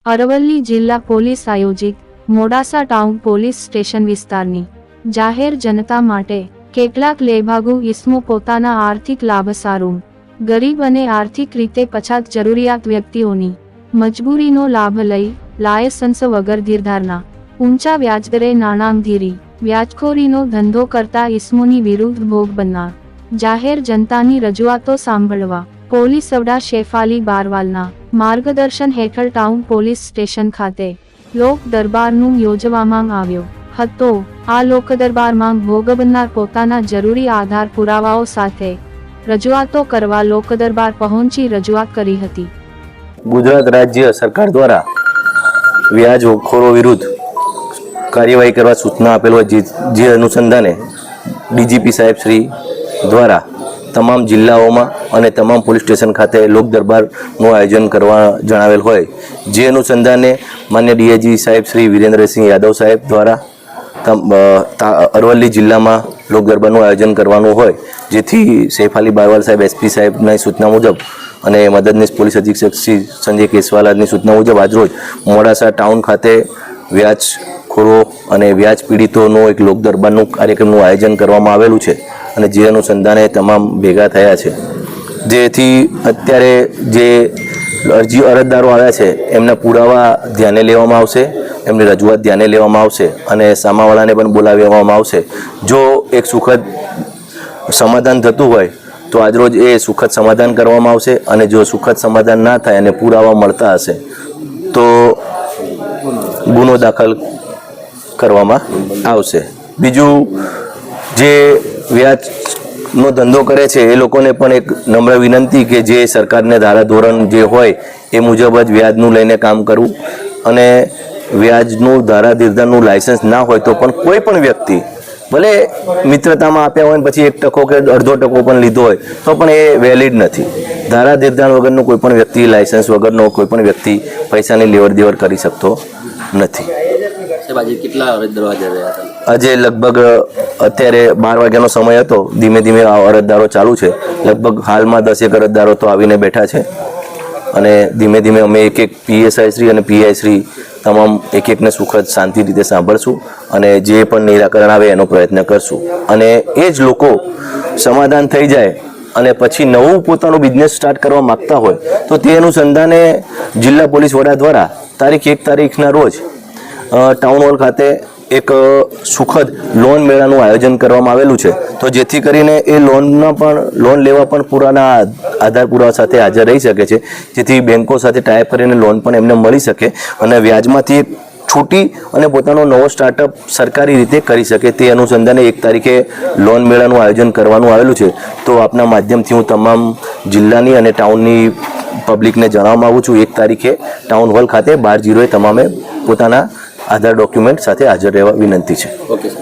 અરવલ્લી જિલ્લા પોલીસ આયોજિત Modasa town police station વિસ્તારની જાહેર જનતા માટે કેટલાક લેભાગુ ઇસમો પોતાના આર્થિક લાભ સારું ગરીબ અને આર્થિક રીતે પછાત જરૂરિયાત વ્યક્તિઓની મજબૂરીનો લાભ લઈ લાયસન્સ વગર ધીરધારના ઊંચા વ્યાજદરે નાણાંધીરી વ્યાજખોરીનો ધંધો કરતા ઇસમોની વિરુદ્ધ ભોગ બનનાર જાહેર જનતાની રજૂઆતો સાંભળવા પોલીસ વડા શેફાલી બારવાલના માર્ગદર્શન હેઠળ ટાઉન પોલીસ સ્ટેશન ખાતે લોક દરબારનું યોજવામાં આવ્યો હતો। આ લોક દરબારમાં ભોગ બનનાર પોતાના જરૂરી આધાર પુરાવાઓ સાથે રજૂઆતો કરવા લોક દરબાર પહોંચી રજૂઆત કરી હતી। ગુજરાત રાજ્ય સરકાર દ્વારા વ્યાજખોરો વિરુદ્ધ કાર્યવાહી કરવા સૂચના આપેલ હોય જે અનુસંધાને ડીજીપી સાહેબ શ્રી દ્વારા તમામ જિલ્લાઓમાં અને તમામ પોલીસ સ્ટેશન ખાતે લોક દરબારનું આયોજન કરવા જણાવેલ હોય જે અનુસંધાને માન્ય ડીઆઈજી સાહેબ શ્રી વિરેન્દ્રસિંહ યાદવ સાહેબ દ્વારા અરવલ્લી જિલ્લામાં લોક દરબારનું આયોજન કરવાનું હોય જેથી શેફાલી બારવાલ સાહેબ એસપી સાહેબની સૂચના મુજબ અને મદદનીશ પોલીસ અધિક્ષક શ્રી સંજય કેસવાલાની સૂચના મુજબ આજરોજ મોડાસા ટાઉન ખાતે વ્યાજખોરો અને વ્યાજ પીડિતોનો એક લોક દરબારનું કાર્યક્રમનું આયોજન કરવામાં આવેલું છે અને જે અનુસંધાને તમામ ભેગા થયા છે જેથી અત્યારે જે અરજદારો આવ્યા છે એમના પુરાવા ધ્યાને લેવામાં આવશે, એમની રજૂઆત ધ્યાને લેવામાં આવશે અને સામાવાળાને પણ બોલાવવામાં આવશે। જો એક સુખદ સમાધાન થતું હોય તો આજરોજ એ સુખદ સમાધાન કરવામાં આવશે અને જો સુખદ સમાધાન ના થાય અને પુરાવા મળતા હશે તો ગુનો દાખલ કરવામાં આવશે। બીજું જે વ્યાજનો ધંધો કરે છે એ લોકોને પણ એક નમ્ર વિનંતી કે જે સરકારને ધારાધોરણ જે હોય એ મુજબ જ વ્યાજનું લઈને કામ કરવું અને વ્યાજનું ધારાધીરધારનું લાયસન્સ ના હોય તો પણ કોઈ પણ વ્યક્તિ ભલે મિત્રતામાં આપ્યા હોય પછી 1% કે અડધો ટકો પણ લીધો હોય તો પણ એ વેલિડ નથી। ધારાધીરધાર વગરનો કોઈ પણ વ્યક્તિ લાયસન્સ વગરનો કોઈ પણ વ્યક્તિ પૈસાની લેવડ દેવડ કરી શકતો નથી। આજે લગભગ અત્યારે 12 વાગ્યાનો સમય હતો, ધીમે ધીમે અરજદારો ચાલુ છે। લગભગ હાલમાં 10 અરજદારો તો આવીને બેઠા છે અને ધીમે ધીમે અમે એક પીએસઆઈ શ્રી અને પીઆઈ શ્રી તમામ એકને સુખદ શાંતિ રીતે સાંભળશું અને જે પણ નિરાકરણ આવે એનો પ્રયત્ન કરશું અને એ જ લોકો સમાધાન થઈ જાય અને પછી નવું પોતાનું બિઝનેસ સ્ટાર્ટ કરવા માગતા હોય તો તે અનુસંધાને જિલ્લા પોલીસ વડા દ્વારા તારીખ 1 તારીખના રોજ ટાઉન હોલ ખાતે એક સુખદ લોન મેળાનું આયોજન કરવામાં આવેલું છે તો જેથી કરીને એ લોન લેવા પણ પુરાના આધાર પુરાવા સાથે હાજર રહી શકે છે જેથી બેન્કો સાથે ટાઈપ કરીને લોન પણ એમને મળી શકે અને વ્યાજમાંથી છૂટી અને પોતાનો નવો સ્ટાર્ટઅપ સરકારી રીતે કરી શકે તે અનુસંધાને 1 તારીખે લોન મેળાનું આયોજન કરવાનું આવેલું છે। તો આપના માધ્યમથી હું તમામ જિલ્લાની અને ટાઉનની પબ્લિકને જણાવવા માગું છું 1 તારીખે ટાઉન હોલ ખાતે 12:00 તમામે પોતાના આધાર ડોક્યુમેન્ટ સાથે હાજર રહેવા વિનંતી છે। Okay sir.